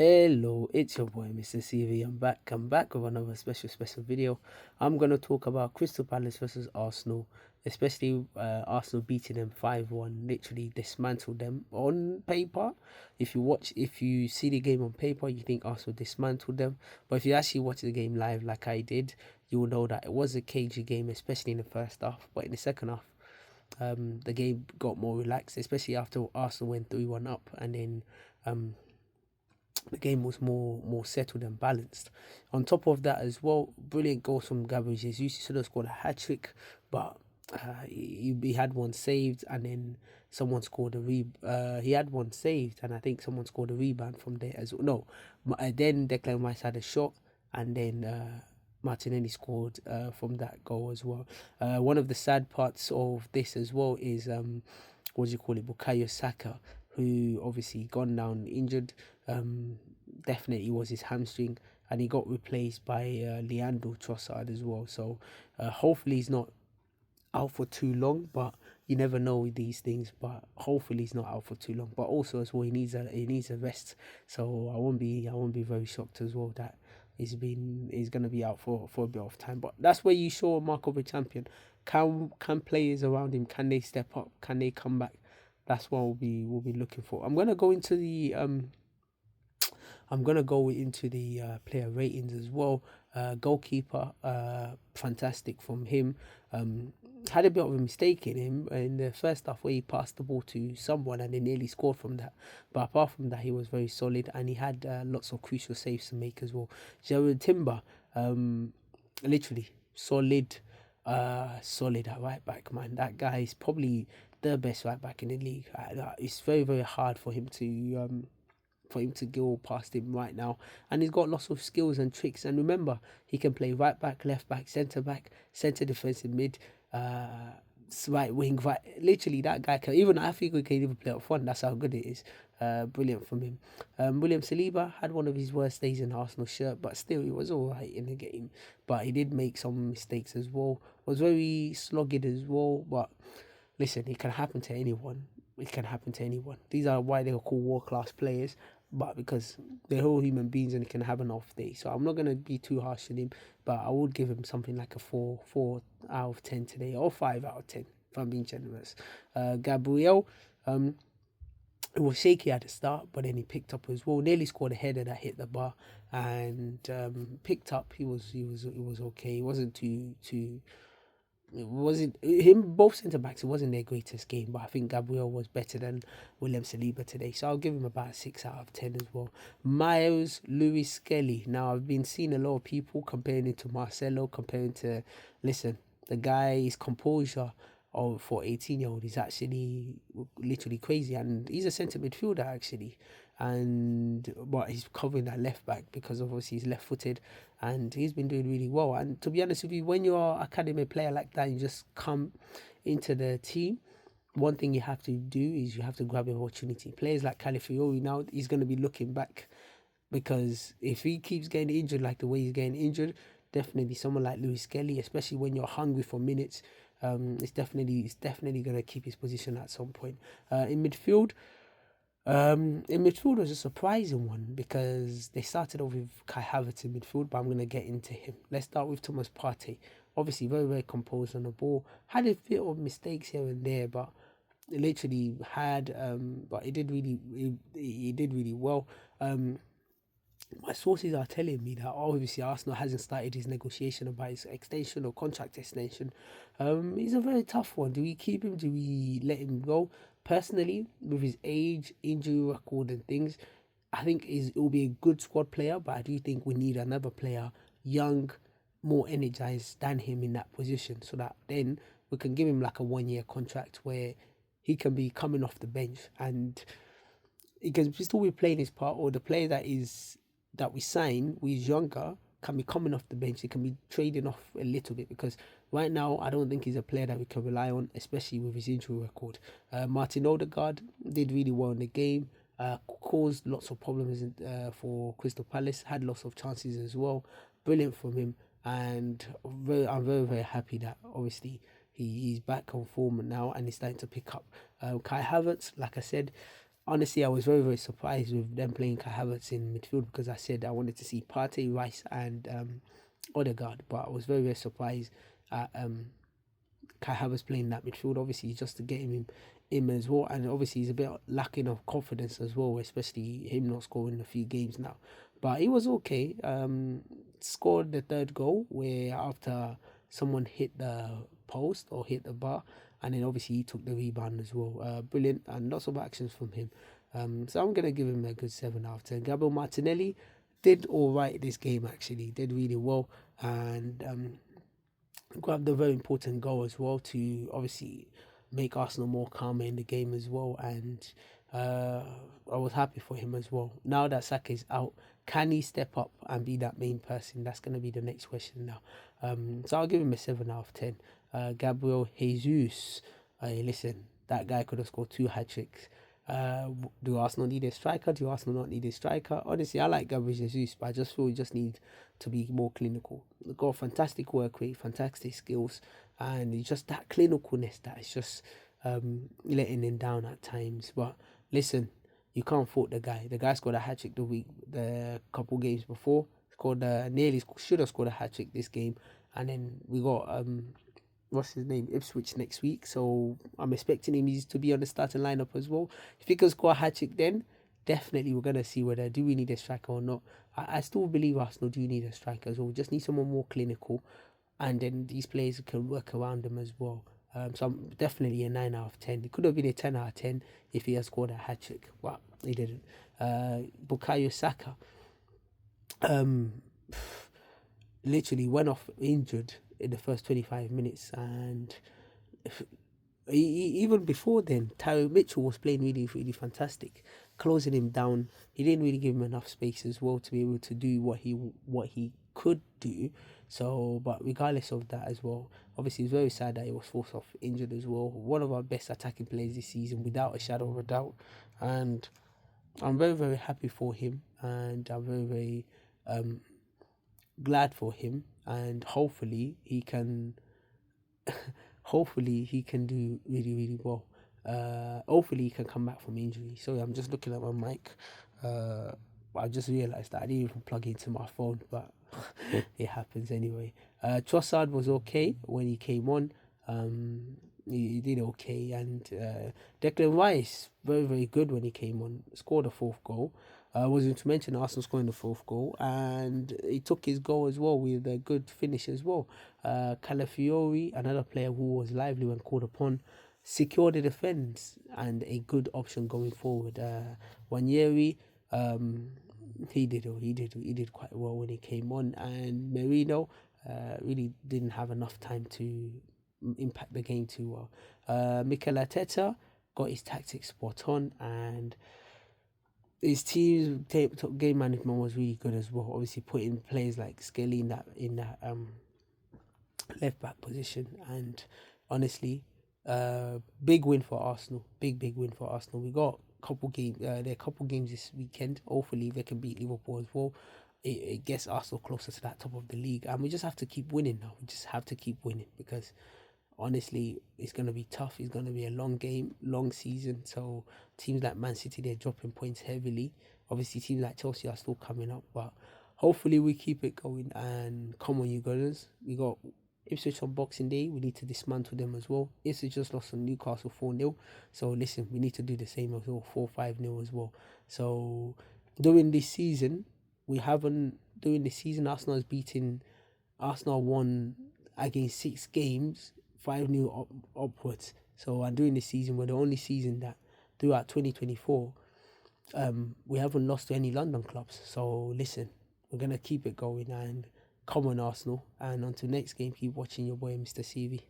Hello, it's your boy Mr. CV. I'm back with another special video. I'm gonna talk about Crystal Palace versus Arsenal, especially Arsenal beating them 5-1, literally dismantled them on paper. If you see the game on paper, you think Arsenal dismantled them, but if you actually watch the game live, like I did, you will know that it was a cagey game, especially in the first half. But in the second half, the game got more relaxed, especially after Arsenal went 3-1 up, and then um the game was more settled and balanced. On top of that as well, brilliant goals from Gabriel Jesus. He should have scored a hat trick, but he had one saved, and then someone scored he had one saved, and I think someone scored a rebound from there as well. No, then Declan Rice had a shot, and then Martinelli scored from that goal as well. One of the sad parts of this as well is what do you call it, Bukayo Saka, who obviously gone down injured. Um, Definitely was his hamstring, and he got replaced by Leandro Trossard as well. So hopefully he's not out for too long, but you never know with these things. But hopefully he's not out for too long. But also as well, he needs a rest. So I won't be very shocked as well that he's gonna be out for a bit of time. But that's where you show Mark of a champion. Can players around him, can they step up? Can they come back? That's what we'll be looking for. I'm gonna go into the player ratings as well. Goalkeeper, fantastic from him. Had a bit of a mistake in the first half where he passed the ball to someone and they nearly scored from that. But apart from that, he was very solid, and he had lots of crucial saves to make as well. Jared Timber, literally solid at right back, man. That guy is probably the best right back in the league. It's very hard for him to go past him right now. And he's got lots of skills and tricks. And remember, he can play right back, centre back, centre defensive mid, right wing, right. Literally, that guy can. Even I think we can even play up front. That's how good it is. Brilliant from him. William Saliba had one of his worst days in Arsenal shirt, but still, he was all right in the game. But he did make some mistakes as well. Was very slogged as well. But listen, it can happen to anyone. It can happen to anyone. These are why they are called world class players, but because they're all human beings and it can have an off day. So I'm not gonna be too harsh on him, but I would give him something like a four out of 10 today, or 5 out of 10 if I'm being generous. Gabriel, it was shaky at the start, but then he picked up as well. Nearly scored a header that hit the bar, and picked up. He was okay. He wasn't too it wasn't him. Both centre backs, it wasn't their greatest game, but I think Gabriel was better than William Saliba today, so I'll give him about 6 out of 10 as well. Miles Lewis Skelly. Now I've been seeing a lot of people comparing it to Marcelo, comparing to listen. The guy's composure for 18-year-old is actually literally crazy, and he's a centre midfielder actually, and but he's covering that left back because obviously he's left footed, and he's been doing really well. And to be honest with you, when you're an academy player like that, you just come into the team. One thing you have to do is you have to grab an opportunity. Players like Calafiori now, he's going to be looking back, because if he keeps getting injured like the way he's getting injured, definitely someone like Lewis Kelly, especially when you're hungry for minutes, it's definitely going to keep his position at some point. In midfield was a surprising one because they started off with Kai Havertz in midfield, but I'm going to get into him. Let's start with Thomas Partey. Obviously, very composed on the ball. Had a bit of mistakes here and there, but literally had. But he did really well. My sources are telling me that obviously Arsenal hasn't started his negotiation about his extension or contract extension. It's a very tough one. Do we keep him? Do we let him go? Personally, with his age, injury record, and things, I think it will be a good squad player. But I do think we need another player, young, more energized than him in that position, so that then we can give him like a 1 year contract where he can be coming off the bench and he can still be playing his part, or the player that we sign, who is younger, can be coming off the bench. He can be trading off a little bit, because right now I don't think he's a player that we can rely on, especially with his injury record. Martin Odegaard did really well in the game. Caused lots of problems for Crystal Palace. Had lots of chances as well. Brilliant from him, and I'm very happy that obviously he's back on form now and he's starting to pick up. Kai Havertz, like I said, honestly, I was very, very surprised with them playing Kai Havertz in midfield because I said I wanted to see Partey, Rice, and Odegaard, but I was very, very surprised at Kai Havertz playing that midfield. Obviously, just to get him as well, and obviously he's a bit lacking of confidence as well, especially him not scoring a few games now. But he was okay. Scored the third goal where after someone hit the post or hit the bar, and then obviously he took the rebound as well. Brilliant and lots of actions from him. So I'm gonna give him a good 7 out of 10. Gabriel Martinelli did all right this game actually, did really well, and grabbed a very important goal as well to obviously make Arsenal more calmer in the game as well. And uh, I was happy for him as well. Now that Saka is out, can he step up and be that main person? That's going to be the next question now. So I'll give him a 7 out of 10. Gabriel Jesus, listen, that guy could have scored 2 hat-tricks. Do Arsenal need a striker? Do Arsenal not need a striker? Honestly, I like Gabriel Jesus, but I just feel we just need to be more clinical. We've got fantastic work rate, fantastic skills, and it's just that clinicalness that is just letting him down at times. But listen, you can't fault the guy. The guy scored a hat trick the couple games before. Scored nearly should have scored a hat trick this game, and then we got what's his name, Ipswich next week. So I'm expecting him to be on the starting lineup as well. If he can score a hat trick, then definitely we're gonna see whether do we need a striker or not. I still believe Arsenal do need a striker as well. We just need someone more clinical, and then these players can work around them as well. So I'm definitely a 9 out of 10. It could have been a 10 out of 10 if he had scored a hat trick, but he didn't. Bukayo Saka, um, literally went off injured in the first 25 minutes, and even before then, Tyro Mitchell was playing really, really fantastic, closing him down. He didn't really give him enough space as well to be able to do what he could do. So, but regardless of that as well, obviously it's very sad that he was forced off injured as well. One of our best attacking players this season, without a shadow of a doubt, and I'm very, very happy for him, and I'm very, very glad for him, and hopefully he can do really, really well. Hopefully he can come back from injury. Sorry, I'm just looking at my mic. I just realized that I didn't even plug into my phone, but it happens anyway. Trossard was okay when he came on. He did okay, and Declan Rice very, very good when he came on. Scored a fourth goal. Wasn't to mention Arsenal scoring the fourth goal, and he took his goal as well with a good finish as well. Calafiori, another player who was lively when called upon, secured the defence and a good option going forward. Wanyeri, he did quite well when he came on, and Merino really didn't have enough time to impact the game too well. Mikel Arteta got his tactics spot on, and his team's game management was really good as well. Obviously, putting players like Skelly in that left back position, and honestly, big win for Arsenal. Big win for Arsenal. We got couple games. There are a couple games this weekend. Hopefully, they can beat Liverpool as well. It gets Arsenal closer to that top of the league, and we just have to keep winning now. We just have to keep winning because honestly, it's going to be tough. It's going to be a long game, long season. So teams like Man City, they're dropping points heavily. Obviously, teams like Chelsea are still coming up, but hopefully we keep it going. And come on, you Gunners. We got Ipswich on Boxing Day. We need to dismantle them as well. Ipswich just lost on Newcastle 4-0. So listen, we need to do the same as well, 4-5-0 as well. So during this season, Arsenal has beaten, Arsenal won against 6 games, 5-0 upwards. So, and during this season, we're the only season that throughout 2024, we haven't lost to any London clubs. So, listen, we're going to keep it going, and come on, Arsenal. And until next game, keep watching your boy, Mr. CV.